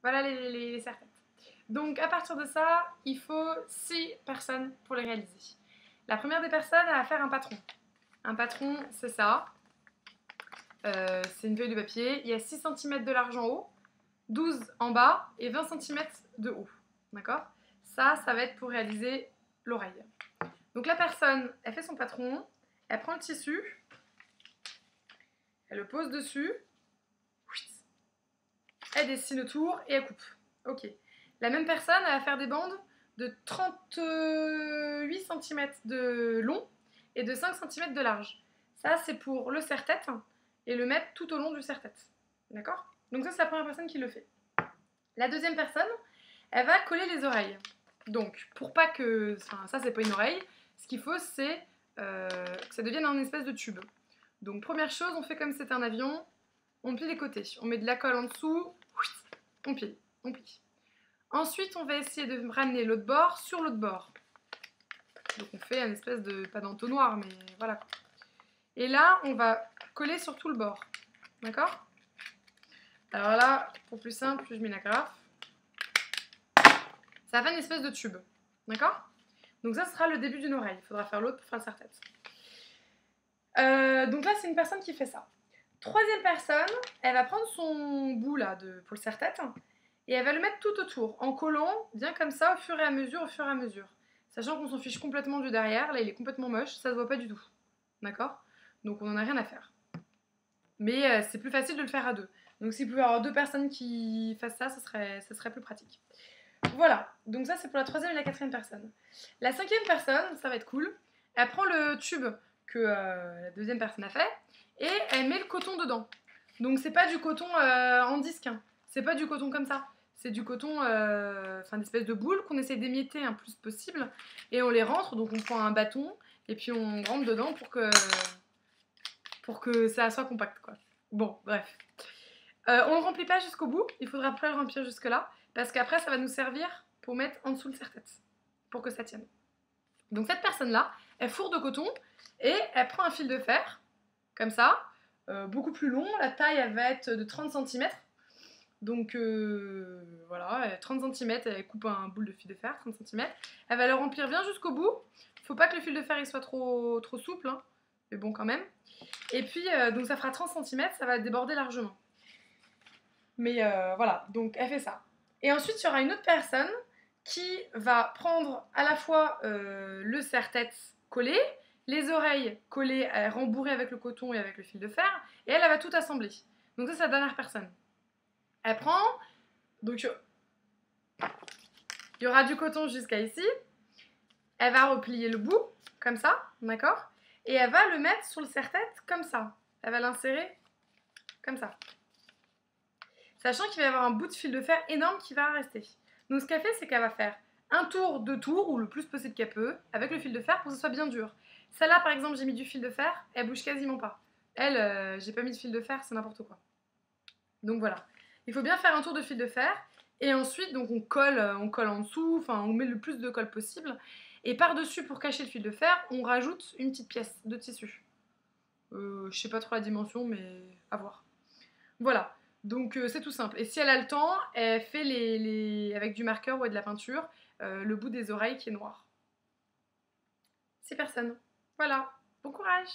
Voilà les serre-têtes. Donc à partir de ça, il faut 6 personnes pour les réaliser. La première des personnes, elle va faire un patron. Un patron, c'est ça. C'est une feuille de papier. Il y a 6 cm de large en haut, 12 en bas et 20 cm de haut. D'accord? Ça va être pour réaliser l'oreille. Donc la personne, elle fait son patron, elle prend le tissu, elle le pose dessus, elle dessine autour et elle coupe. Ok. La même personne, elle va faire des bandes de 38 cm de long et de 5 cm de large. Ça, c'est pour le serre-tête et le mettre tout au long du serre-tête. D'accord? Donc ça, c'est la première personne qui le fait. La deuxième personne, elle va coller les oreilles. Donc, pour pas que... Enfin, ça, c'est pas une oreille. Ce qu'il faut, c'est que ça devienne un espèce de tube. Donc, première chose, on fait comme si c'était un avion. On plie les côtés. On met de la colle en dessous. On plie. On plie. Ensuite, on va essayer de ramener l'autre bord sur l'autre bord. Donc, on fait une espèce de... Pas d'entonnoir, mais voilà. Et là, on va coller sur tout le bord. D'accord? Alors là, pour plus simple, je mets la l'agrafe. Ça fait une espèce de tube. D'accord? Donc ça sera le début d'une oreille. Il faudra faire l'autre pour faire le serre-tête. Donc là, c'est une personne qui fait ça. Troisième personne, elle va prendre son bout là pour le serre-tête et elle va le mettre tout autour, en collant bien comme ça, au fur et à mesure, Sachant qu'on s'en fiche complètement du derrière. Là, il est complètement moche, ça se voit pas du tout. D'accord? Donc on n'en a rien à faire. Mais c'est plus facile de le faire à deux. Donc s'il pouvait y avoir deux personnes qui fassent ça, ça serait plus pratique. Voilà, donc ça c'est pour la troisième et la quatrième personne. La cinquième personne, ça va être cool, elle prend le tube que la deuxième personne a fait et elle met le coton dedans. Donc c'est pas du coton en disque, hein. C'est pas du coton comme ça. C'est du coton, enfin une espèce de boule qu'on essaie d'émietter un plus possible et on les rentre, donc on prend un bâton et puis on rentre dedans pour que ça soit compact quoi. Bon, bref. On le remplit pas jusqu'au bout, il faudra pas le remplir jusque là, parce qu'après ça va nous servir pour mettre en dessous le serre-tête, pour que ça tienne. Donc cette personne-là, elle fourre de coton et elle prend un fil de fer, comme ça, beaucoup plus long, la taille elle va être de 30 cm. Donc voilà, 30 cm, elle coupe un boule de fil de fer, 30 cm. Elle va le remplir bien jusqu'au bout. Faut pas que le fil de fer il soit trop souple, hein, mais bon quand même. Et puis donc ça fera 30 cm, ça va déborder largement. Mais voilà, donc elle fait ça. Et ensuite, il y aura une autre personne qui va prendre à la fois le serre-tête collé, les oreilles collées, rembourrées avec le coton et avec le fil de fer, et elle va tout assembler. Donc ça, c'est la dernière personne. Elle prend, donc il y aura du coton jusqu'à ici, elle va replier le bout, comme ça, d'accord? Et elle va le mettre sur le serre-tête comme ça. Elle va l'insérer comme ça. Sachant qu'il va y avoir un bout de fil de fer énorme qui va rester. Donc ce qu'elle fait, c'est qu'elle va faire un tour, deux tours, ou le plus possible qu'elle peut, avec le fil de fer pour que ce soit bien dur. Celle-là, par exemple, j'ai mis du fil de fer, elle bouge quasiment pas. Elle, j'ai pas mis de fil de fer, c'est n'importe quoi. Donc voilà. Il faut bien faire un tour de fil de fer, et ensuite, donc on colle en dessous, enfin on met le plus de colle possible, et par-dessus, pour cacher le fil de fer, on rajoute une petite pièce de tissu. Je sais pas trop la dimension, mais à voir. Voilà. Donc c'est tout simple. Et si elle a le temps, elle fait avec du marqueur ou de la peinture, le bout des oreilles qui est noir. 6 personnes. Voilà. Bon courage!